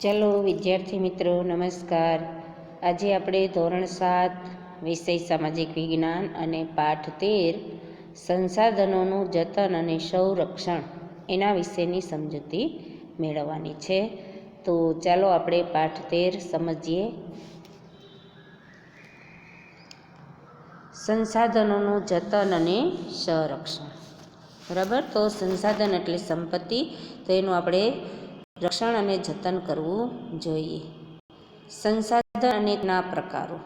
ચાલો વિદ્યાર્થી મિત્રો નમસ્કાર. આજે આપણે ધોરણ 7 વિષય સામાજિક વિજ્ઞાન અને પાઠ 13 સંસાધનોનું જતન અને સંરક્ષણ એના વિશેની સમજૂતી મેળવવાની છે. તો ચાલો આપણે પાઠ 13 સમજીએ. સંસાધનોનું જતન અને સંરક્ષણ. બરાબર, તો સંસાધન એટલે સંપત્તિ, તો એનું આપણે રક્ષણ અને જતન કરવું જોઈએ. સંસાધન અને ના પ્રકારો.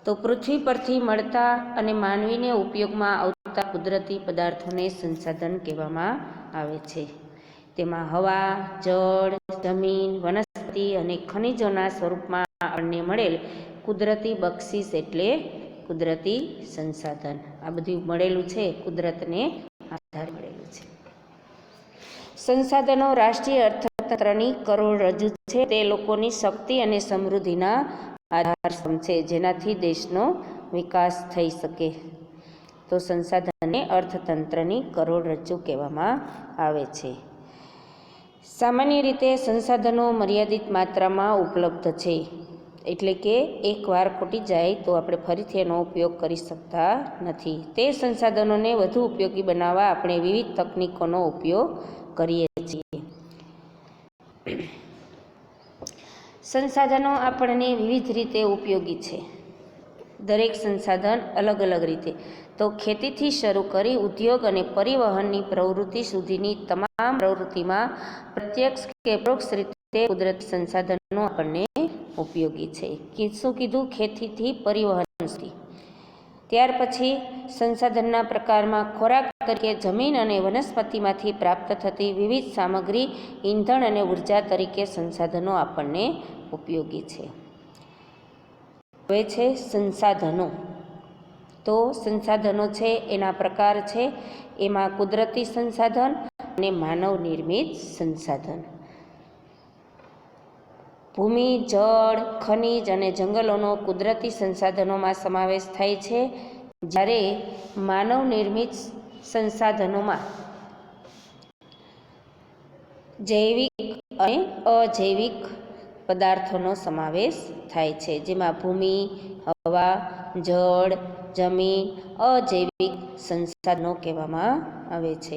તો પૃથ્વી પરથી મળતા અને માનવીને ઉપયોગમાં આવતા કુદરતી પદાર્થોને સંસાધન કહેવામાં આવે છે. તેમાં હવા, જળ, જમીન, વનસ્પતિ અને ખનિજોના સ્વરૂપમાં આપણને મળેલ કુદરતી બક્ષિસ એટલે કુદરતી સંસાધન. આ બધું મળેલું છે, કુદરતને આધારે મળેલું છે. સંસાધનો રાષ્ટ્રીય અર્થતંત્રની કરોડરજ્જુ છે. તે લોકોની શક્તિ અને સમૃદ્ધિના આધારસ્તંભ છે, જેનાથી દેશનો વિકાસ થઈ શકે. તો સંસાધનને અર્થતંત્રની કરોડરજ્જુ કહેવામાં આવે છે. સામાન્ય રીતે સંસાધનો મર્યાદિત માત્રામાં ઉપલબ્ધ છે, એટલે કે એકવાર ખૂટી જાય તો આપણે ફરીથી એનો ઉપયોગ કરી શકતા નથી. તે સંસાધનોને વધુ ઉપયોગી બનાવવા આપણે વિવિધ તકનીકોનો ઉપયોગ કરીએ છીએ. સંસાધનો આપણને વિવિધ રીતે ઉપયોગી છે, દરેક સંસાધન અલગ અલગ રીતે. તો ખેતીથી શરૂ કરી ઉદ્યોગ અને પરિવહનની પ્રવૃત્તિ સુધીની તમામ પ્રવૃત્તિમાં પ્રત્યક્ષ કે પરોક્ષ રીતે કુદરતી સંસાધનો આપણને ઉપયોગી છે. શું કીધું? ખેતીથી પરિવહન સુધી. ત્યાર પછી સંસાધનના પ્રકારમાં ખોરાક તરીકે જમીન અને વનસ્પતિમાંથી પ્રાપ્ત થતી વિવિધ સામગ્રી, ઈંધણ અને ઉર્જા તરીકે સંસાધનો આપણને ઉપયોગી છે. હવે છે સંસાધનો. તો સંસાધનો છે એના પ્રકાર છે, એમાં કુદરતી સંસાધન અને માનવ નિર્મિત સંસાધન. ભૂમિ, જળ, ખનિજ અને જંગલોનો કુદરતી સંસાધનોમાં સમાવેશ થાય છે, જ્યારે માનવ નિર્મિત સંસાધનોમાં જૈવિક અને અજૈવિક પદાર્થોનો સમાવેશ થાય છે, જેમાં ભૂમિ, હવા, જળ, જમીન અજૈવિક સંસાધનો કહેવામાં આવે છે.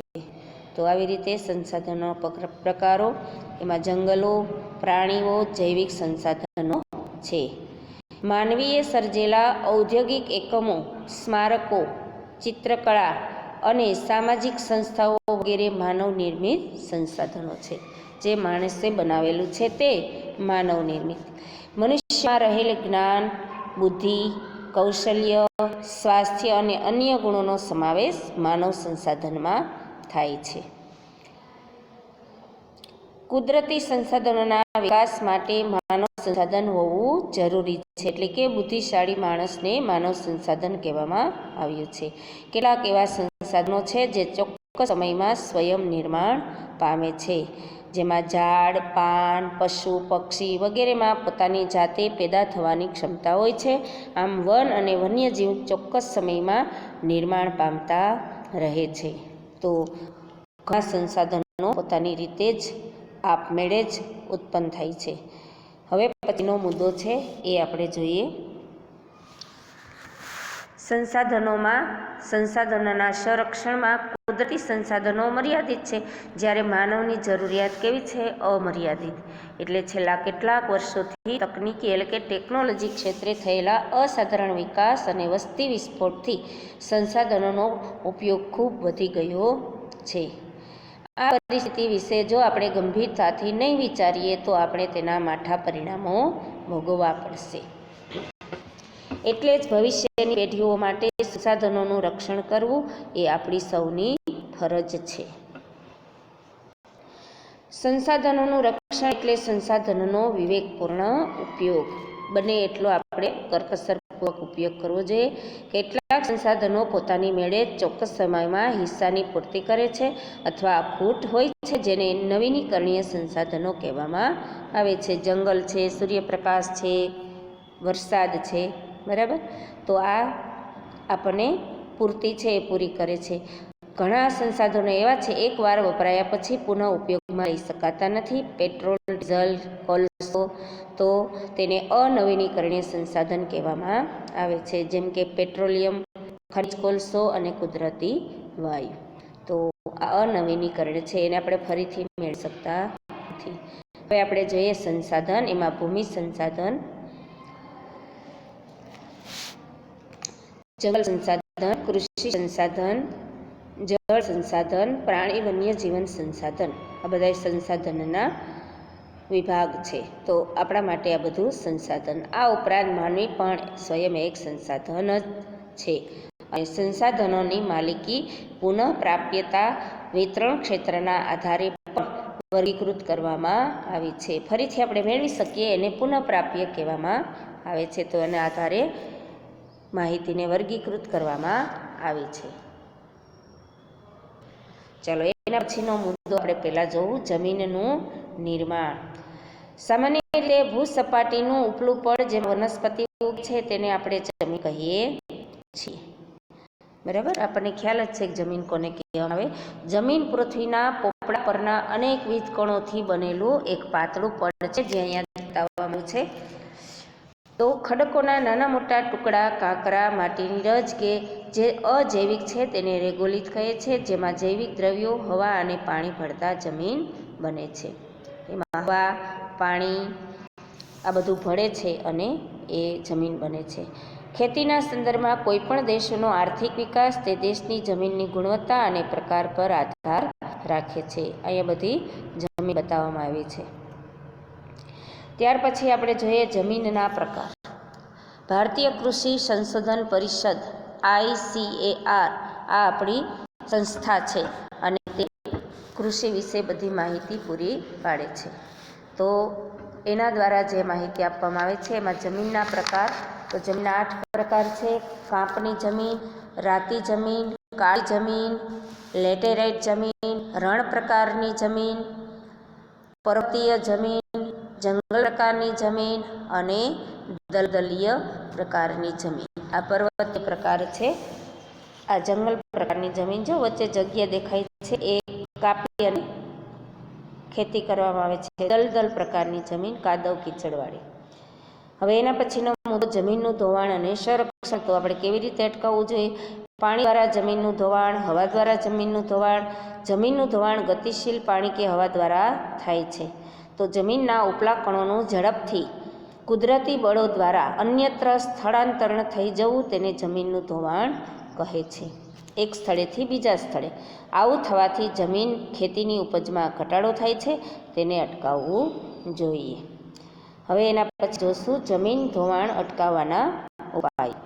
તો આવી રીતે સંસાધનો પ્રકારો, એમાં જંગલો, પ્રાણીઓ જૈવિક સંસાધનો છે. માનવીએ સર્જેલા ઔદ્યોગિક એકમો, સ્મારકો, ચિત્રકળા અને સામાજિક સંસ્થાઓ વગેરે માનવ નિર્મિત સંસાધનો છે. જે માણસે બનાવેલું છે તે માનવ નિર્મિત. મનુષ્યમાં રહેલ જ્ઞાન, બુદ્ધિ, કૌશલ્ય, સ્વાસ્થ્ય અને અન્ય ગુણોનો સમાવેશ માનવ સંસાધનમાં થાય છે. કુદરતી સંસાધનોના વિકાસ માટે માનવ સંસાધન હોવું જરૂરી છે, એટલે કે બુદ્ધિશાળી માણસને માનવ સંસાધન કહેવામાં આવ્યું છે. કેટલાક એવા સંસાધનો છે જે ચોક્કસ સમયમાં સ્વયં નિર્માણ પામે છે, જેમાં ઝાડ, પાન, પશુ, પક્ષી વગેરેમાં પોતાની જાતે પેદા થવાની ક્ષમતા હોય છે. આમ વન અને વન્યજીવ ચોક્કસ સમયમાં નિર્માણ પામતા રહે છે. તો ઘણા સંસાધનો પોતાની રીતે જ આપમેળે જ ઉત્પન્ન થાય છે. હવે પછીનો મુદ્દો છે એ આપણે જોઈએ. સંસાધનોના સંરક્ષણમાં કુદરતી સંસાધનો મર્યાદિત છે, જ્યારે માનવની જરૂરિયાત કેવી છે? અમર્યાદિત. એટલે છેલ્લા કેટલાક વર્ષોથી તકનીકી એટલે કે ટેકનોલોજી ક્ષેત્રે થયેલા અસાધારણ વિકાસ અને વસ્તી વિસ્ફોટથી સંસાધનોનો ઉપયોગ ખૂબ વધી ગયો છે. આ પરિસ્થિતિ વિશે જો આપણે ગંભીરતાથી નહીં વિચારીએ તો આપણે તેના માઠા પરિણામો ભોગવવા પડશે. એટલે જ ભવિષ્યની પેઢીઓ માટે સંસાધનોનું રક્ષણ કરવું એ આપણી સૌની ફરજ છે. સંસાધનોનું રક્ષણ એટલે સંસાધનોનો વિવેકપૂર્ણ ઉપયોગ. બને એટલો આપણે કરકસરપૂર્વક ઉપયોગ કરવો જોઈએ. કેટલાક સંસાધનો પોતાની મેળે ચોક્કસ સમયમાં હિસ્સાની પૂર્તિ કરે છે અથવા ખૂટ હોય છે, જેને નવીનીકરણીય સંસાધનો કહેવામાં આવે છે. જંગલ છે, સૂર્યપ્રકાશ છે, વરસાદ છે, બરાબર. તો આ આપણને પૂર્તિ છે એ પૂરી કરે છે. ઘણા સંસાધનો એવા છે એકવાર વપરાયા પછી પુનઃ ઉપયોગમાં લઈ શકાતા નથી. પેટ્રોલ, ડીઝલ, કોલસો, તો તેને અનવીનીકરણીય સંસાધન કહેવામાં આવે છે, જેમ કે પેટ્રોલિયમ, ખનિજ કોલસો અને કુદરતી વાયુ. તો આ અનવીનીકરણ છે, એને આપણે ફરીથી મેળવી શકતા નથી. હવે આપણે જોઈએ સંસાધન. એમાં ભૂમિ સંસાધન, જંગલ સંસાધન, કૃષિ સંસાધન, જળ સંસાધન, પ્રાણી વન્ય જીવન સંસાધન, આ બધા સંસાધનના વિભાગ છે. તો આપણા માટે આ બધું સંસાધન. આ ઉપરાંત માનવી પણ સ્વયં એક સંસાધન જ છે. અને સંસાધનોની માલિકી, પુનઃપ્રાપ્યતા, વિતરણ ક્ષેત્રના આધારે પણ વર્ગીકૃત કરવામાં આવી છે. ફરીથી આપણે મેળવી શકીએ એને પુનઃપ્રાપ્ય કહેવામાં આવે છે. તો એના આધારે માહિતીને વર્ગીકૃત કરવામાં આવી છે. ચાલો એના પછીનો મુદ્દો આપણે પહેલાં જોવું, જમીનનું નિર્માણ. સામાન્ય રીતે ભૂસપાટીનું ઉપલું પડ જે વનસ્પતિ છે તેને આપણે જમીન કહીએ છીએ. બરાબર, આપણને ખ્યાલ જ છે કે જમીન કોને કહેવામાં આવે. જમીન પૃથ્વીના પોપડા પરના અનેકવિધ કણોથી બનેલું એક પાતળું પડ છે, જે અહીંયા બતાવવામાં છે. તો ખડકોના નાના મોટા ટુકડા, કાંકરા, માટીની રજ કે જે અજૈવિક છે તેને રેગોલિથ કહે છે, જેમાં જૈવિક દ્રવ્યો, હવા અને પાણી ભળતા જમીન બને છે. એમાં હવા, પાણી આ બધું ભળે છે અને એ જમીન બને છે. ખેતીના સંદર્ભમાં કોઈપણ દેશનો આર્થિક વિકાસ તે દેશની જમીનની ગુણવત્તા અને પ્રકાર પર આધાર રાખે છે. અહીંયા બધી જમીન બતાવવામાં આવી છે. ત્યાર પછી આપણે જોઈએ જમીનના પ્રકાર. ભારતીય કૃષિ સંશોધન પરિષદ ICAR આ આપણી સંસ્થા છે અને તે કૃષિ વિશે બધી માહિતી પૂરી પાડે છે. તો એના દ્વારા જે માહિતી આપવામાં આવે છે એમાં જમીનના પ્રકાર, તો જમીનના 8 પ્રકાર છે. કાંપની જમીન, રાતી જમીન, કાળી જમીન, લેટેરાઇટ જમીન, રણ પ્રકારની જમીન, પર્વતીય જમીન, જંગલ પ્રકારની જમીન અને દલદલીય પ્રકારની જમીન. આ પર્વતીય પ્રકાર છે. આ જંગલ પ્રકારની જમીન, જો વચ્ચે જગ્યા દેખાય છે એ કાપી અને ખેતી કરવામાં આવે છે. દલદલ પ્રકારની જમીન, કાદવ કીચડવાળી. હવે એના પછીનો મુદ્દો જમીનનું ધોવાણ અને સંરક્ષણ. તો આપણે કેવી રીતે અટકાવવું જોઈએ? પાણી દ્વારા જમીનનું ધોવાણ, હવા દ્વારા જમીનનું ધોવાણ. જમીનનું ધોવાણ ગતિશીલ પાણી કે હવા દ્વારા થાય છે. તો જમીનના ઉપલા કણોનું ઝડપથી કુદરતી બળો દ્વારા અન્યત્ર સ્થળાંતરણ થઈ જવું તેને જમીનનું ધોવાણ કહે છે, એક સ્થળેથી બીજા સ્થળે. આવું થવાથી જમીન ખેતીની ઉપજમાં ઘટાડો થાય છે, તેને અટકાવવું જોઈએ. હવે એના પછી જોશું જમીન ધોવાણ અટકાવવાના ઉપાય.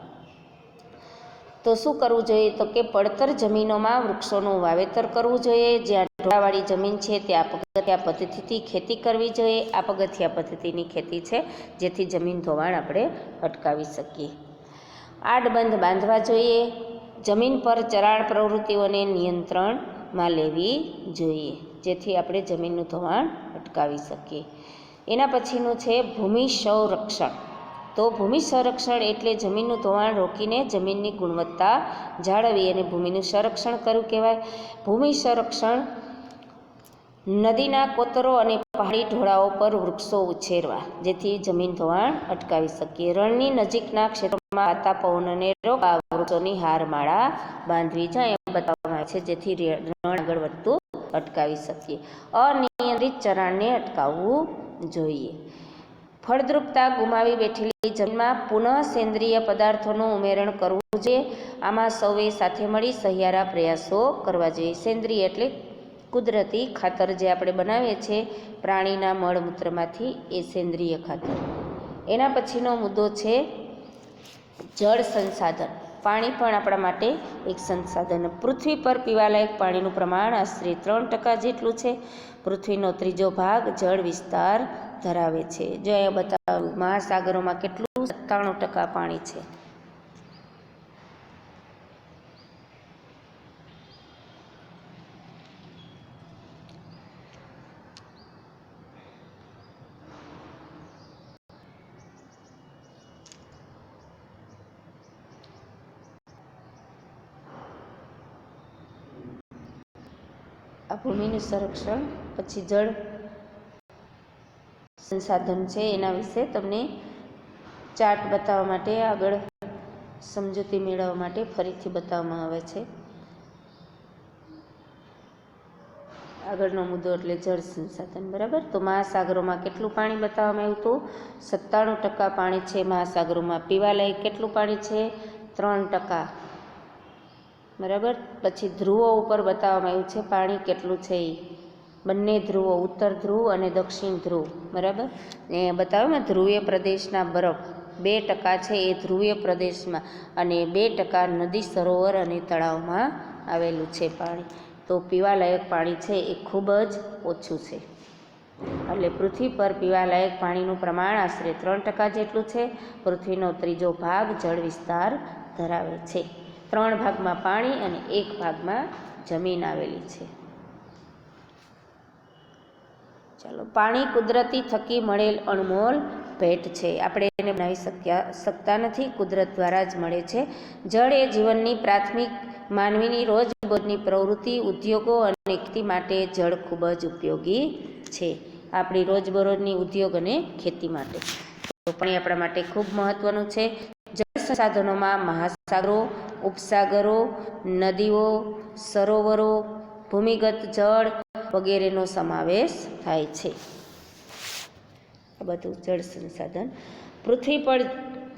તો શું કરવું જોઈએ? તો કે પડતર જમીનોમાં વૃક્ષોનું વાવેતર કરવું જોઈએ. જ્યાં ઢોળાવાળી જમીન છે ત્યાં પગથિયા પદ્ધતિથી ખેતી કરવી જોઈએ. આ પગથિયા પદ્ધતિની ખેતી છે જેથી જમીન ધોવાણ આપણે અટકાવી શકીએ. આડબંધ બાંધવા જોઈએ. જમીન પર ચરાણ પ્રવૃત્તિઓને નિયંત્રણમાં લેવી જોઈએ જેથી આપણે જમીનનું ધોવાણ અટકાવી શકીએ. એના પછીનું છે ભૂમિ સંરક્ષણ. તો ભૂમિ સંરક્ષણ એટલે જમીનનું ધોવાણ રોકીને જમીનની ગુણવત્તા જાળવી અને ભૂમિનું સંરક્ષણ કરવું કહેવાય. ભૂમિ સંરક્ષણ નદીના કોતરો અને પહાડી ઢોળાવો પર વૃક્ષો ઉછેરવા જેથી જમીન ધોવાણ અટકાવી શકીએ. રણની નજીકના ક્ષેત્રોમાં વાતા પવનને રોકવા વૃક્ષોની હારમાળા બાંધવી જાય એમ બતાવવામાં આવે છે જેથી રણ આગળ વધતું અટકાવી શકીએ. અનિયંત્રિત ચરાણને અટકાવવું જોઈએ. ફળદ્રુપતા ગુમાવી બેઠેલી જમીનમાં પુનઃ સેન્દ્રિય પદાર્થોનું ઉમેરણ કરવું જોઈએ. આમાં સૌએ સાથે મળી સહિયારા પ્રયાસો કરવા જોઈએ. સેન્દ્રિય એટલે કુદરતી ખાતર જે આપણે બનાવીએ છીએ પ્રાણીના મળમૂત્રમાંથી, એ સેન્દ્રિય ખાતર. એના પછીનો મુદ્દો છે જળ સંસાધન. પાણી પણ આપણા માટે એક સંસાધન. પૃથ્વી પર પીવાલાયક પાણીનું પ્રમાણ આશરે 3% જેટલું છે. પૃથ્વીનો 3જો ભાગ જળ વિસ્તાર ધરાવે છે. જો અહીંયા બતાવ્યું મહાસાગરોમાં કેટલું 97% પાણી છે. આ ભૂમિનું સંરક્ષણ પછી જળ સંસાધન છે એના વિશે તમને ચાર્ટ બતાવવા માટે આગળ સમજૂતી મેળવવા માટે ફરીથી બતાવવામાં આવે છે. આગળનો મુદ્દો એટલે જળ સંસાધન. બરાબર. તો મહાસાગરોમાં કેટલું પાણી બતાવવામાં આવ્યું હતું? 97% પાણી છે મહાસાગરોમાં. પીવાલાયક કેટલું પાણી છે? 3%. બરાબર. પછી ધ્રુવો ઉપર બતાવવામાં આવ્યું છે પાણી કેટલું છે એ બંને ધ્રુવો, ઉત્તર ધ્રુવ અને દક્ષિણ ધ્રુવ. બરાબર. એ બતાવ્યું ધ્રુવીય પ્રદેશના બરફ 2% છે એ ધ્રુવીય પ્રદેશમાં, અને 2% નદી, સરોવર અને તળાવમાં આવેલું છે પાણી. તો પીવાલાયક પાણી છે એ ખૂબ જ ઓછું છે. એટલે પૃથ્વી પર પીવાલાયક પાણીનું પ્રમાણ આશરે 3% જેટલું છે. પૃથ્વીનો 3જો ભાગ જળ વિસ્તાર ધરાવે છે. 3 ભાગમાં પાણી અને 1 ભાગમાં જમીન આવેલી છે. ચાલો, પાણી કુદરતી થકી મળેલ અણમોલ ભેટ છે. આપણે એને બનાવી શકતા નથી, કુદરત દ્વારા જ મળે છે. જળ એ જીવનની પ્રાથમિક માનવીની રોજબરોજની પ્રવૃત્તિ, ઉદ્યોગો અને ખેતી માટે જળ ખૂબ જ ઉપયોગી છે. આપણી રોજબરોજની ઉદ્યોગ અને ખેતી માટે તો પાણી આપણા માટે ખૂબ મહત્વનું છે. જળ સંસાધનોમાં મહાસાગરો, ઉપસાગરો, નદીઓ, સરોવરો, ભૂમિગત જળ વગેરેનો સમાવેશ થાય છે. આ બધું જળ સંસાધન. પૃથ્વી પર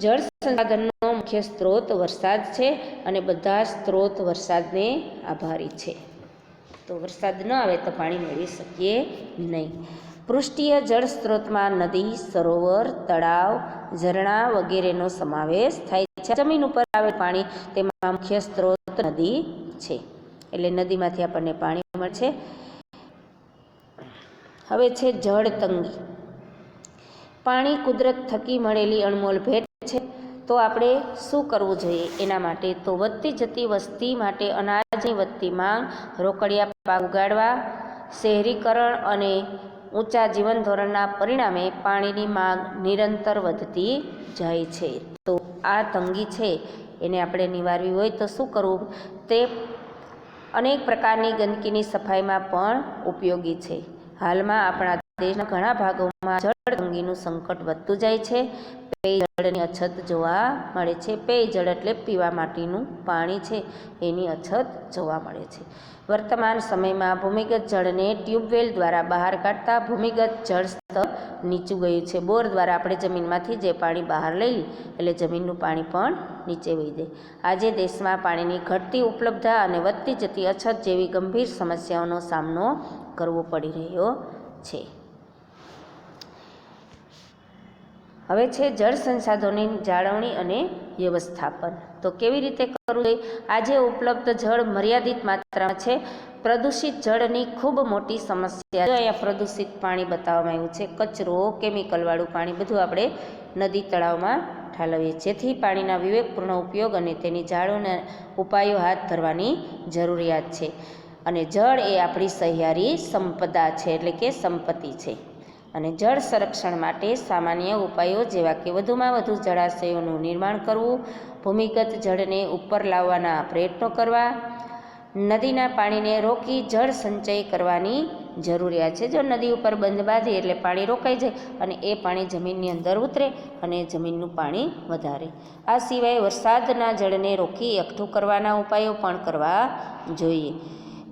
જળ સંસાધનનો મુખ્ય સ્ત્રોત વરસાદ છે અને બધા સ્ત્રોત વરસાદને આભારી છે. તો વરસાદ ન આવે તો પાણી મેળવી શકીએ નહીં. પૃષ્ઠીય જળ સ્ત્રોતમાં નદી, સરોવર, તળાવ, ઝરણા વગેરેનો સમાવેશ થાય છે. જમીન ઉપર આવે પાણી તેમાં મુખ્ય સ્ત્રોત નદી છે, એટલે નદીમાંથી આપણને પાણી મળે છે. હવે છે જળ તંગી. પાણી કુદરત થકી મળેલી અણમોલ ભેટ છે. તો આપણે શું કરવું જોઈએ એના માટે? તો વધતી જતી વસ્તી માટે અનાજની વધતી માંગ, રોકડિયા પાક ઉગાડવા, શહેરીકરણ અને ઊંચા જીવન ધોરણના પરિણામે પાણીની માંગ નિરંતર વધતી જાય છે. તો આ તંગી છે એને આપણે નિવારવી હોય તો શું કરવું? તે અનેક પ્રકારની ગંદકીની સફાઈમાં પણ ઉપયોગી છે. હાલમાં આપણા દેશના ઘણા ભાગોમાં જળ તંગીનું સંકટ વધતું જાય છે. પેય જળની અછત જોવા મળે છે. પેય જળ એટલે પીવા માટેનું પાણી છે, એની અછત જોવા મળે છે. વર્તમાન સમયમાં ભૂમિગત જળને ટ્યુબવેલ દ્વારા બહાર કાઢતા ભૂમિગત જળ સ્તર નીચું ગયું છે. બોર દ્વારા આપણે જમીનમાંથી જે પાણી બહાર લઈ એટલે જમીનનું પાણી પણ નીચે વહી જાય. આજે દેશમાં પાણીની ઘટતી ઉપલબ્ધતા અને વધતી જતી અછત જેવી ગંભીર સમસ્યાઓનો સામનો કરવો પડી રહ્યો છે. હવે છે જળ સંસાધનોની જાળવણી અને વ્યવસ્થાપન. તો કેવી રીતે કરવું જોઈએ? આજે ઉપલબ્ધ જળ મર્યાદિત માત્રામાં છે. પ્રદૂષિત જળની ખૂબ મોટી સમસ્યા. અહીંયા પ્રદૂષિત પાણી બતાવવામાં આવ્યું છે. કચરો, કેમિકલવાળું પાણી બધું આપણે નદી, તળાવમાં ઠાલવીએ. જેથી પાણીના વિવેકપૂર્ણ ઉપયોગ અને તેની જાળવણીના ઉપાયો હાથ ધરવાની જરૂરિયાત છે. અને જળ એ આપણી સહિયારી સંપદા છે, એટલે કે સંપત્તિ છે. અને જળ સંરક્ષણ માટે સામાન્ય ઉપાયો જેવા કે વધુમાં વધુ જળાશયોનું નિર્માણ કરવું, ભૂમિગત જળને ઉપર લાવવાના પ્રયત્નો કરવા, નદીના પાણીને રોકી જળ સંચય કરવાની જરૂરિયાત છે. જો નદી ઉપર બંધ બાંધીએ એટલે પાણી રોકાઈ જાય અને એ પાણી જમીનની અંદર ઉતરે અને જમીનનું પાણી વધારે. આ સિવાય વરસાદના જળને રોકી એકઠું કરવાના ઉપાયો પણ કરવા જોઈએ.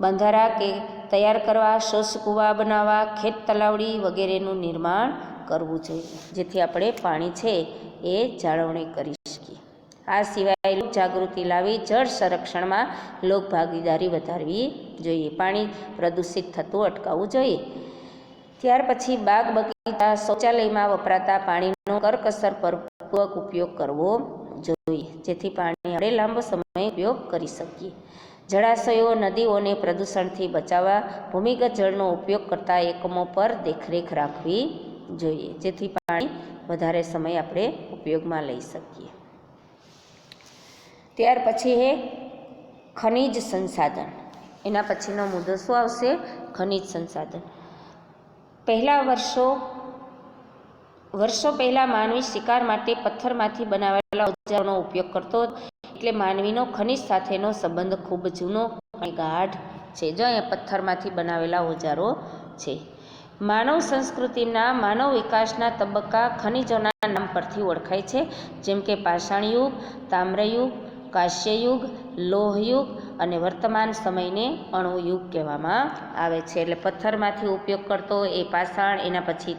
બંધારા કે તૈયાર કરવા, શોષ કૂવા બનાવવા, ખેત તલાવડી વગેરેનું નિર્માણ કરવું જોઈએ, જેથી આપણે પાણી છે એ જાળવણી કરી શકીએ. આ સિવાય લોકજાગૃતિ લાવી જળ સંરક્ષણમાં લોકભાગીદારી વધારવી જોઈએ. પાણી પ્રદૂષિત થતું અટકાવવું જોઈએ. ત્યાર પછી બાગ બગીચા, શૌચાલયમાં વપરાતા પાણીનો કરકસરપૂર્વક ઉપયોગ કરવો જોઈએ, જેથી પાણી આપણે લાંબો સમય ઉપયોગ કરી શકીએ. જળાશયો, નદીઓને પ્રદૂષણથી બચાવવા ભૂમિગત જળનો ઉપયોગ કરતા એકમો પર દેખરેખ રાખવી જોઈએ, જેથી પાણી વધારે સમય આપણે ઉપયોગમાં લઈ શકીએ. ત્યાર પછી એ ખનિજ સંસાધન. એના પછીનો મુદ્દો શું આવશે? ખનિજ સંસાધન. વર્ષો પહેલાં માનવી શિકાર માટે પથ્થરમાંથી બનાવેલા ઓજારોનો ઉપયોગ કરતો, એટલે માનવીનો ખનિજ સાથેનો સંબંધ ખૂબ જૂનો અને ગાઢ છે। જો અહીંયા પથ્થરમાંથી બનાવેલા ઓજારો છે। માનવ સંસ્કૃતિના માનવ વિકાસના તબક્કા ખનિજોના નામ પરથી ઓળખાય છે, જેમ કે પાષાણયુગ, તામ્રયુગ, કાંસ્યયુગ, લોહયુગ અને વર્તમાન સમયને અણુયુગ કહેવામાં આવે છે। એટલે પથ્થરમાંથી ઉપયોગ કરતો એ પાષાણ, એના પછી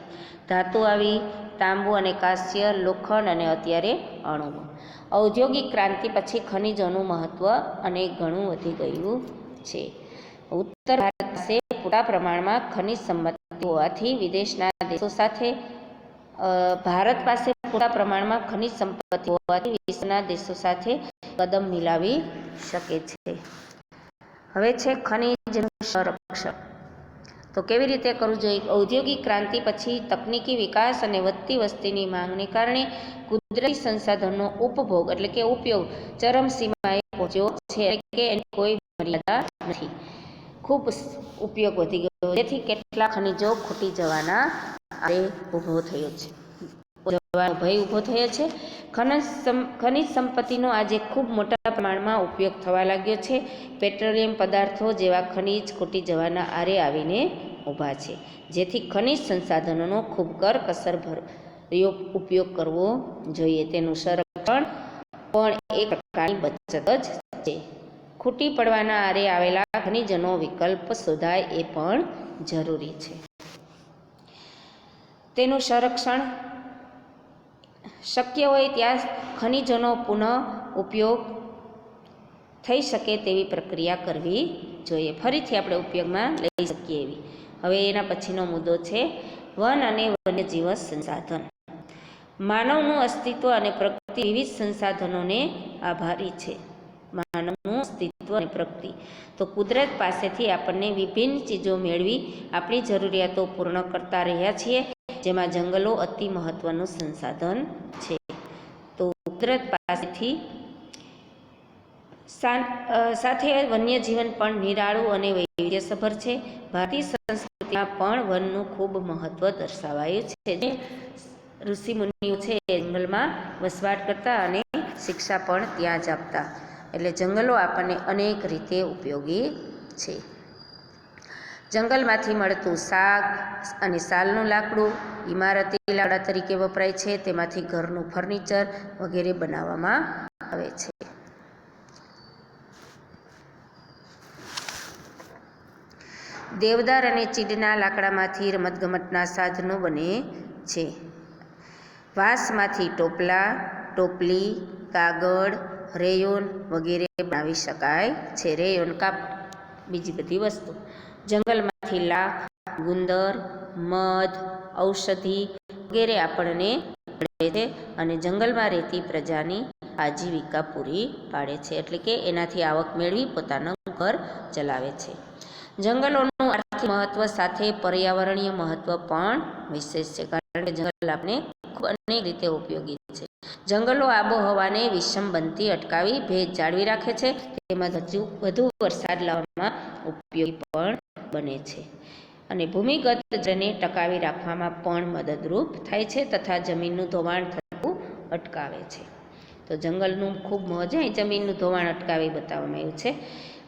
ધાતુ આવી, તાંબુ અને કાંસ્ય, લોખંડ અને અત્યારે અણુ। ઔદ્યોગિક ક્રાંતિ પછી ખનિજોનું મહત્ત્વ અનેક ગણું વધી ગયું છે। ઉત્તર ભારત પાસે પૂરતા પ્રમાણમાં ખનિજ સંપત્તિ હોવાથી વિદેશના દેશો સાથે ભારત પાસે પૂરતા પ્રમાણમાં ખનિજ સંપત્તિ હોવાથી વિશ્વના દેશો સાથે કદમ મિલાવી શકે છે। હવે છે ખનિજનું સંરક્ષણ। તો કેવી રીતે કરવું જોઈએ? ઔદ્યોગિક ક્રાંતિ પછી તકનીકી વિકાસ અને વધતી વસ્તીની માંગને કારણે કુદરતી સંસાધનનો ઉપભોગ એટલે કે ઉપયોગ ચરમસીમાએ પહોંચ્યો છે, એટલે કે એની કોઈ મર્યાદા નથી। ખૂબ ઉપયોગ વધી ગયો, જેથી કેટલાક ખનિજો ખૂટી જવાના ઊભો થયો છે, ભય ઊભો થયો છે। ખનિજ સંપત્તિનો આજે ખૂબ મોટા પ્રમાણમાં ઉપયોગ થવા લાગ્યો છે। પેટ્રોલિયમ પદાર્થો જેવા ખનિજ ખૂટી જવાના આરે આવીને ઊભા છે, જેથી ખનિજ સંસાધનોનો ખૂબ કરકસરભર્યો ઉપયોગ કરવો જોઈએ। તેનું સંરક્ષણ પણ એક પ્રકારની બચત જ છે। ખૂટી પડવાના આરે આવેલા ખનિજનો વિકલ્પ શોધાય એ પણ જરૂરી છે। તેનું સંરક્ષણ શક્ય હોય ત્યાં ખનિજોનો પુનઃ ઉપયોગ થઈ શકે તેવી પ્રક્રિયા કરવી જોઈએ, ફરીથી આપણે ઉપયોગમાં લઈ શકીએ એવી। હવે એના પછીનો મુદ્દો છે વન અને વન્યજીવ સંસાધન। માનવનું અસ્તિત્વ અને પ્રકૃતિ વિવિધ સંસાધનોને આભારી છે। માનવનું અસ્તિત્વ અને પ્રકૃતિ, તો કુદરત પાસેથી આપણને વિભિન્ન ચીજો મેળવી આપણી જરૂરિયાતો પૂર્ણ કરતા રહ્યા છીએ, જેમાં જંગલો અતિ મહત્વનું સંસાધન છે। તો કુદરત પાસેથી સાથે વન્યજીવન પણ નિરાળું અને વૈવિધ્યસભર છે। ભારતીય સંસ્કૃતિમાં પણ વનનું ખૂબ મહત્વ દર્શાવાયું છે, જે ઋષિમુનિઓ છે એ જંગલમાં વસવાટ કરતા અને શિક્ષા પણ ત્યાં જ આપતા, એટલે જંગલો આપણને અનેક રીતે ઉપયોગી છે। જંગલમાંથી મળતું શાક અને સાલનું લાકડું ઇમારતી લાકડા તરીકે વપરાય છે, તેમાંથી ઘરનું ફર્નિચર વગેરે બનાવવામાં આવે છે। દેવદાર અને ચીડના લાકડામાંથી રમતગમતના સાધનો બને છે। વાંસમાંથી ટોપલા, ટોપલી, કાગળ, રેયોન વગેરે બનાવી શકાય છે। રેયોન કાપડ, બીજી બધી વસ્તુ। જંગલમાંથી લાખ, ગુંદર, મધ, ઔષધિ વગેરે આપણને મળે છે અને જંગલમાં રહેતી પ્રજાની આજીવિકા પૂરી પાડે છે, એટલે કે એનાથી આવક મેળવી પોતાનું ઘર ચલાવે છે। જંગલોનું આર્થિક મહત્વ સાથે પર્યાવરણીય મહત્વ પણ વિશેષ છે, કારણ કે જંગલ આપણે ખૂબ અનેક રીતે ઉપયોગી છે। જંગલો આબોહવાને વિષમ બનતી અટકાવી ભેજ જાળવી રાખે છે, તેમજ વધુ વરસાદ લાવવામાં ઉપયોગી પણ બને છે અને ભૂમિગત જળને ટકાવી રાખવામાં પણ મદદરૂપ થાય છે તથા જમીનનું ધોવાણ થતું અટકાવે છે। તો જંગલનું ખૂબ મહત્વ છે, જમીનનું ધોવાણ અટકાવી બતાવવામાં આવ્યું છે।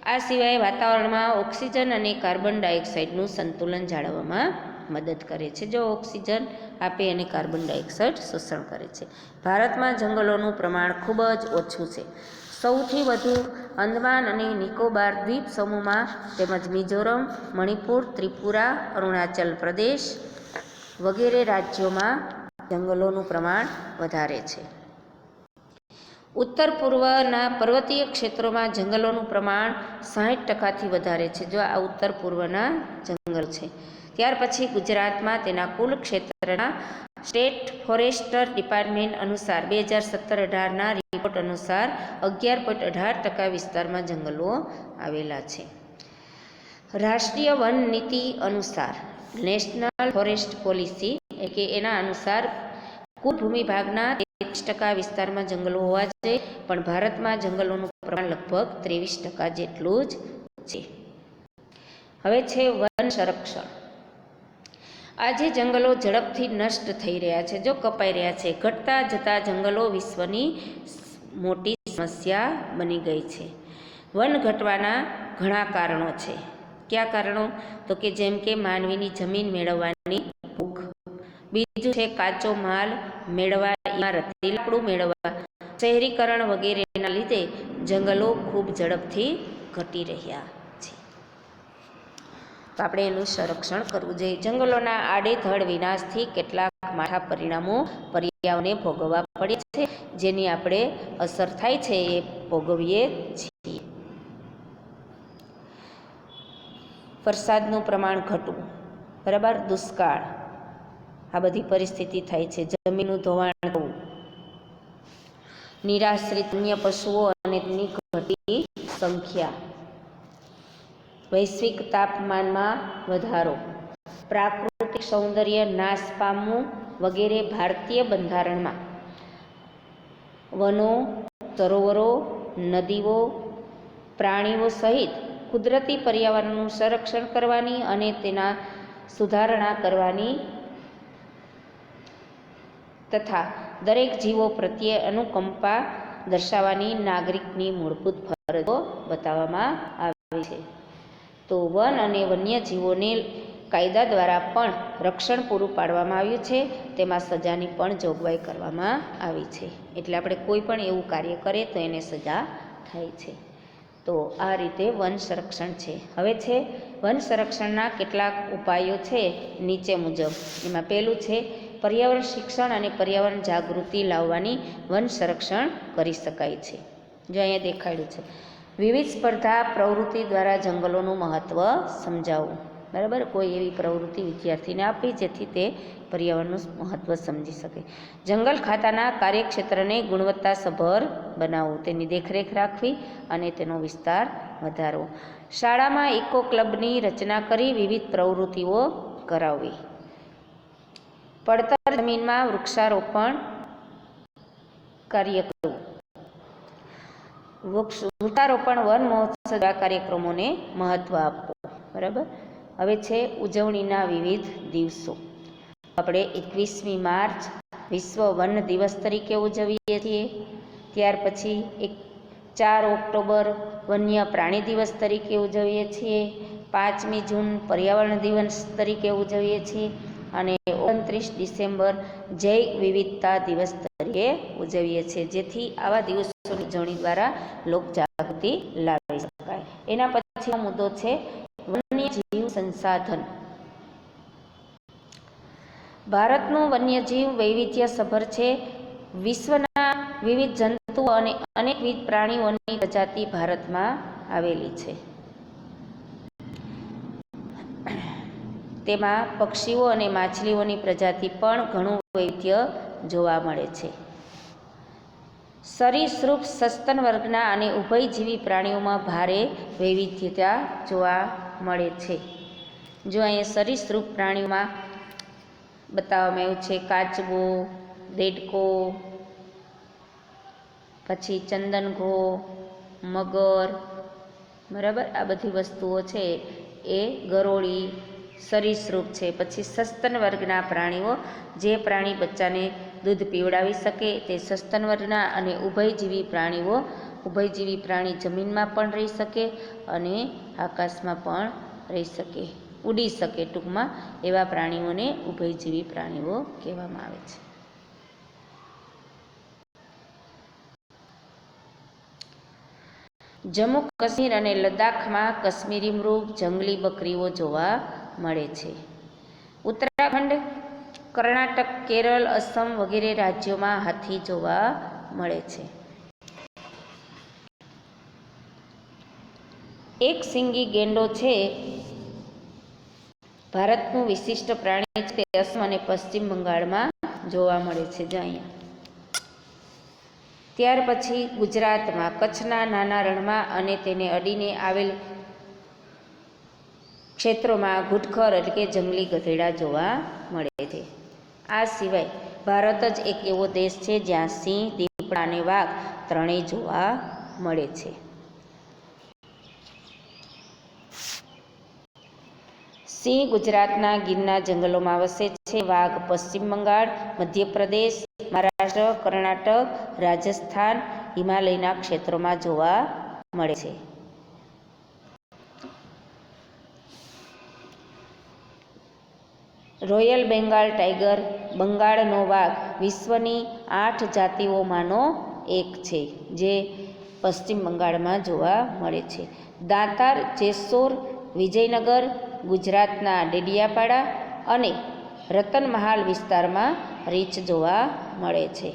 આ સિવાય વાતાવરણમાં ઓક્સિજન અને કાર્બન ડાયોક્સાઇડનું સંતુલન જાળવવામાં મદદ કરે છે। જો ઓક્સિજન આપે અને કાર્બન ડાયોક્સાઇડ શોષણ કરે છે। ભારતમાં જંગલોનું પ્રમાણ ખૂબ જ ઓછું છે। સૌથી વધુ અંદમાન અને નિકોબાર દ્વીપ સમૂહમાં તેમજ મિઝોરમ, મણિપુર, ત્રિપુરા, અરુણાચલ પ્રદેશ વગેરે રાજ્યોમાં જંગલોનું પ્રમાણ વધારે છે। ઉત્તર પૂર્વના પર્વતીય ક્ષેત્રોમાં જંગલોનું પ્રમાણ 60%થી વધારે છે। જો આ ઉત્તર પૂર્વના જંગલ છે। ત્યાર પછી ગુજરાતમાં તેના કુલ ક્ષેત્રના સ્ટેટ ફોરેસ્ટર ડિપાર્ટમેન્ટ અનુસાર 2017-18ના રિપોર્ટ અનુસાર 11.18% વિસ્તારમાં જંગલો આવેલા છે। રાષ્ટ્રીય વન નીતિ અનુસાર નેશનલ ફોરેસ્ટ પોલિસી એટલે કે એના અનુસાર કુલ ભૂમિભાગના 33% વિસ્તારમાં જંગલો હોવા જોઈએ, પણ ભારતમાં જંગલોનું પ્રમાણ લગભગ 23% જેટલું જ છે। હવે છે વન સંરક્ષણ। આજે જંગલો ઝડપથી નષ્ટ થઈ રહ્યા છે, જો કપાઈ રહ્યા છે। ઘટતા જતા જંગલો વિશ્વની મોટી સમસ્યા બની ગઈ છે। વન ઘટવાના ઘણા કારણો છે, કયા કારણો? તો કે જેમ કે માનવીની જમીન મેળવવાની ભૂખ, બીજું છે કાચો માલ મેળવવા, ઇમારત, લાકડું મેળવવા, શહેરીકરણ વગેરેના લીધે જંગલો ખૂબ ઝડપથી ઘટી રહ્યા છે. તો આપણે એનું સંરક્ષણ કરવું જોઈએ. જંગલોના આડેધડ વિનાશથી કેટલાક માઠા પરિણામો પર્યાવરણને ભોગવવા પડે છે, જેની આપણે અસર થાય છે એ ભોગવીએ છીએ. વરસાદનું પ્રમાણ ઘટવું, બરાબર, દુષ્કાળ, આ બધી પરિસ્થિતિ થાય છે. જમીનનું ધોવાણ થવું, નિરાશ્રિત અન્ય પશુઓ અને તેની ઘટતી સંખ્યા, વૈશ્વિક તાપમાનમાં વધારો, પ્રાકૃતિક સૌંદર્ય નાશ પામવું વગેરે. ભારતીય બંધારણમાં વનો, સરોવરો, નદીઓ, પ્રાણીઓ સહિત કુદરતી પર્યાવરણનું સંરક્ષણ કરવાની અને તેના સુધારણા કરવાની તથા દરેક જીવો પ્રત્યે અનુકંપા દર્શાવવાની નાગરિકની મૂળભૂત ફરજો બતાવવામાં આવી છે. તો વન અને વન્યજીવોને કાયદા દ્વારા પણ રક્ષણ પૂરું પાડવામાં આવ્યું છે, તેમાં સજાની પણ જોગવાઈ કરવામાં આવી છે. એટલે આપણે કોઈ પણ એવું કાર્ય કરીએ તો એને સજા થાય છે. તો આ રીતે વન સંરક્ષણ છે. હવે છે વન સંરક્ષણના કેટલાક ઉપાયો છે નીચે મુજબ. એમાં પહેલું છે પર્યાવરણ શિક્ષણ અને પર્યાવરણ જાગૃતિ લાવવાની વન સંરક્ષણ કરી શકાય છે. જો અહીંયા દેખાડ્યું છે, વિવિધ સ્પર્ધા પ્રવૃત્તિ દ્વારા જંગલોનું મહત્ત્વ સમજાવવું, બરાબર. કોઈ એવી પ્રવૃત્તિ વિદ્યાર્થીને આપી જેથી તે પર્યાવરણનું મહત્ત્વ સમજી શકે. જંગલ ખાતાના કાર્યક્ષેત્રને ગુણવત્તાસભર બનાવવું, તેની દેખરેખ રાખવી અને તેનો વિસ્તાર વધારવો. શાળામાં ઇકો ક્લબની રચના કરી વિવિધ પ્રવૃત્તિઓ કરાવવી. પડતર જમીનમાં વૃક્ષારોપણ કાર્ય કરવું. વૃક્ષારોપણ, વન મહોત્સવ જેવા કાર્યક્રમોને મહત્ત્વ આપવું, બરાબર. હવે છે ઉજવણીના વિવિધ દિવસો. આપણે 21મી માર્ચ વિશ્વ વન દિવસ તરીકે ઉજવીએ છીએ. ત્યાર પછી 4 ઓક્ટોબર વન્ય પ્રાણી દિવસ તરીકે ઉજવીએ છીએ. 5મી જૂન પર્યાવરણ દિવસ તરીકે ઉજવીએ છીએ અને 29 ડિસેમ્બર જૈવ વિવિધતા દિવસ તરીકે ઉજવીએ છીએ. જેથી આવા દિવસોની ઉજવણી દ્વારા લોકજાગૃતિ લાવી શકાય. એના પછીનો મુદ્દો છે વન્યજીવ સંસાધન. ભારતનું વન્યજીવ વૈવિધ્યસભર છે. વિશ્વના વિવિધ જંતુઓ અને અનેકવિધ પ્રાણીઓની પ્રજાતિ ભારતમાં આવેલી છે. તેમાં પક્ષીઓ અને માછલીઓની પ્રજાતિ પણ ઘણું વૈવિધ્ય જોવા મળે છે. સરીસૃપ, સસ્તન વર્ગના અને ઉભયજીવી પ્રાણીઓમાં ભારે વૈવિધ્યતા જોવા મળે છે. જો અહીંયા સરીસૃપ પ્રાણીઓમાં બતાવવામાં આવ્યું છે કાચબો, દેડકો, પછી ચંદનઘો, મગર, બરાબર. આ બધી વસ્તુઓ છે એ ગરોળી સરીસૃપ છે. પછી સસ્તન વર્ગના પ્રાણીઓ, જે પ્રાણી બચ્ચાને દૂધ પીવડાવી શકે તે સસ્તન વર્ગના. અને ઉભયજીવી પ્રાણીઓ, ઉભયજીવી પ્રાણી જમીનમાં પણ રહી શકે અને આકાશમાં પણ રહી શકે, ઉડી શકે. ટૂંકમાં એવા પ્રાણીઓને ઉભયજીવી પ્રાણીઓ કહેવામાં આવે છે. જમ્મુ કાશ્મીર અને લદ્દાખમાં કાશ્મીરી મૃગ, જંગલી બકરીઓ જોવા મળે છે. ઉત્તરાખંડ, કર્ણાટક, કેરળ, અસમ વગેરે રાજ્યોમાં હાથી જોવા મળે છે. એક શીંગી ગેંડો છે ભારતનું વિશિષ્ટ પ્રાણી છે. તે અસમ અને પશ્ચિમ બંગાળમાં જોવા મળે છે. જો અહીંયા. ત્યાર પછી ગુજરાતમાં કચ્છના નાના રણમાં અને તેને અડીને આવેલ ક્ષેત્રોમાં ઘુડખર એટલે કે જંગલી ગધેડા જોવા મળે છે. આ સિવાય ભારત જ એક એવો દેશ છે જ્યાં સિંહ, દીપડા અને વાઘ ત્રણેય જોવા મળે છે. સિંહ ગુજરાતના ગીરના જંગલોમાં વસે છે. વાઘ પશ્ચિમ બંગાળ, મધ્યપ્રદેશ, મહારાષ્ટ્ર, કર્ણાટક, રાજસ્થાન, હિમાલયના ક્ષેત્રોમાં જોવા મળે છે. રોયલ બેંગાલ ટાઈગર, બંગાળનો વાઘ વિશ્વની 8 જાતિઓમાંનો એક છે, જે પશ્ચિમ બંગાળમાં જોવા મળે છે. દાંતાર, જેસોર, વિજયનગર, ગુજરાતના ડેડિયાપાડા અને રતનમહાલ વિસ્તારમાં રીંછ જોવા મળે છે.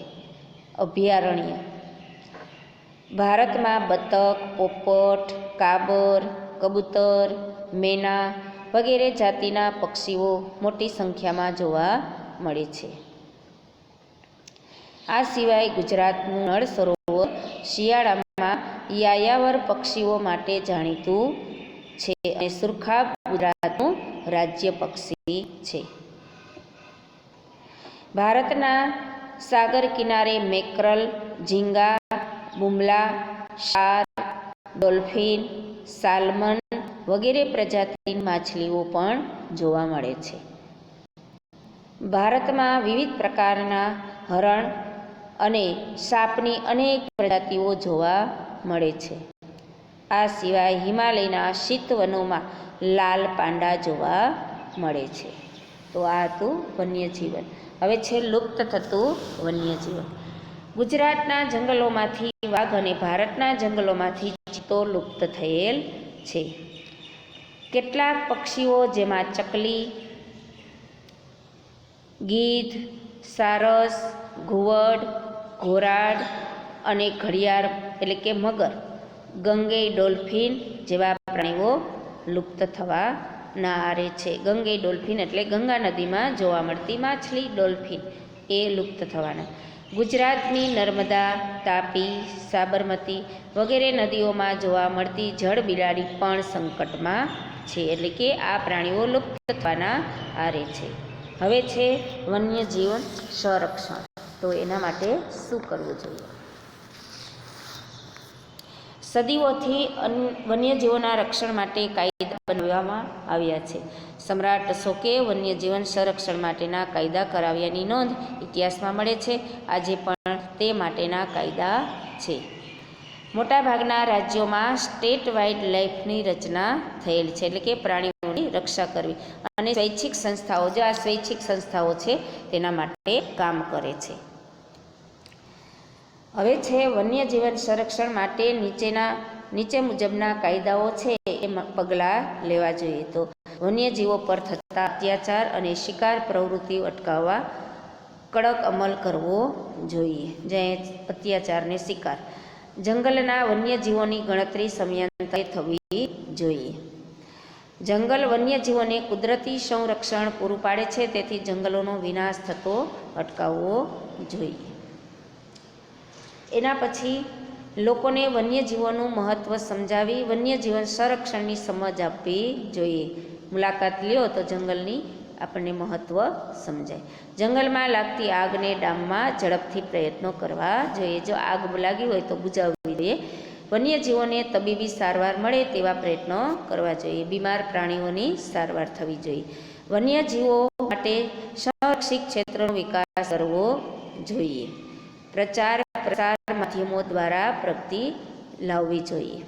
અભયારણ્ય: ભારતમાં બતક, પોપટ, કાબર, કબૂતર, મેના વગેરે જાતિના પક્ષીઓ મોટી સંખ્યામાં જોવા મળે છે. આ સિવાય ગુજરાતનું નળ સરોવર શિયાળામાં યાયાવર પક્ષીઓ માટે જાણીતું છે અને સુરખાબ ગુજરાતનું રાજ્ય પક્ષી છે. ભારતના સાગર કિનારે મેકરલ, ઝીંગા, બુમલા, શાર્ક, ડોલ્ફિન, સાલ્મન વગેરે પ્રજાતિની માછલીઓ પણ જોવા મળે છે. ભારતમાં વિવિધ પ્રકારના હરણ અને સાપની અનેક પ્રજાતિઓ જોવા મળે છે. આ સિવાય હિમાલયના શીતવનોમાં લાલ પાંડા જોવા મળે છે. તો આ હતું વન્યજીવન. હવે છે લુપ્ત થતું વન્યજીવન. ગુજરાતના જંગલોમાંથી વાઘ અને ભારતના જંગલોમાંથી ચિત્તો લુપ્ત થયેલ છે. કેટલાક પક્ષીઓ જેમાં ચકલી, ગીધ, સારસ, ઘુવડ, ઘોરાડ અને ઘડિયાળ એટલે કે મગર, ગંગેય ડોલ્ફિન જેવા પ્રાણીઓ લુપ્ત થવાના આરે છે. ગંગેય ડોલ્ફિન એટલે ગંગા નદીમાં જોવા મળતી માછલી ડોલ્ફિન એ લુપ્ત થવાના. ગુજરાતની નર્મદા, તાપી, સાબરમતી વગેરે નદીઓમાં જોવા મળતી જળ બિલાડી પણ સંકટમાં છે, એટલે કે આ પ્રાણીઓ લુપ્ત થવાના આરે છે. હવે છે વન્યજીવન સંરક્ષણ. તો એના માટે શું કરવું જોઈએ? સદીઓથી વન્યજીવોના રક્ષણ માટે કાયદા બનાવવામાં આવ્યા છે. સમ્રાટ અશોકે વન્યજીવન સંરક્ષણ માટેના કાયદા કરાવ્યાની નોંધ ઇતિહાસમાં મળે છે. આજે પણ તે માટેના કાયદા છે. મોટાભાગના રાજ્યોમાં સ્ટેટ વાઇલ્ડ લાઇફની રચના થયેલ છે, એટલે કે પ્રાણીઓની રક્ષા કરવી, અને સ્વૈચ્છિક સંસ્થાઓ, જે આ સ્વૈચ્છિક સંસ્થાઓ છે તેના માટે કામ કરે છે. હવે છે વન્યજીવન સંરક્ષણ માટે નીચે મુજબના કાયદાઓ છે એ પગલાં લેવા જોઈએ. તો વન્યજીવો પર થતા અત્યાચાર અને શિકાર પ્રવૃત્તિઓ અટકાવવા કડક અમલ કરવો જોઈએ. જે અત્યાચારને શિકાર. જંગલના વન્યજીવોની ગણતરી સમયાંતરે થવી જોઈએ. જંગલ વન્યજીવોને કુદરતી સંરક્ષણ પૂરું પાડે છે, તેથી જંગલોનો વિનાશ થતો અટકાવવો જોઈએ. એના પછી લોકોને વન્યજીવોનું મહત્ત્વ સમજાવી વન્યજીવન સંરક્ષણની સમજ આપવી જોઈએ. મુલાકાત લ્યો તો જંગલની આપણને મહત્ત્વ સમજાય. જંગલમાં લાગતી આગને ડામમાં ઝડપથી પ્રયત્નો કરવા જોઈએ. જો આગ લાગી હોય તો બુઝાવવી જોઈએ. વન્યજીવોને તબીબી સારવાર મળે તેવા પ્રયત્નો કરવા જોઈએ. બીમાર પ્રાણીઓની સારવાર થવી જોઈએ. વન્યજીવો માટે સંરક્ષિત ક્ષેત્રનો વિકાસ કરવો જોઈએ. પ્રચાર પ્રસાર માધ્યમો દ્વારા પ્રગતિ લાવવી જોઈએ.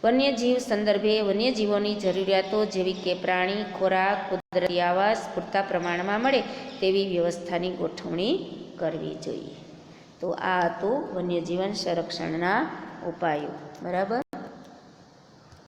વન્યજીવ સંદર્ભે વન્યજીવોની જરૂરિયાતો જેવી કે પ્રાણી, ખોરાક, કુદરતી આવાસ પૂરતા પ્રમાણમાં મળે તેવી વ્યવસ્થાની ગોઠવણી કરવી જોઈએ. તો આ હતું વન્યજીવન સંરક્ષણના ઉપાયો. બરાબર.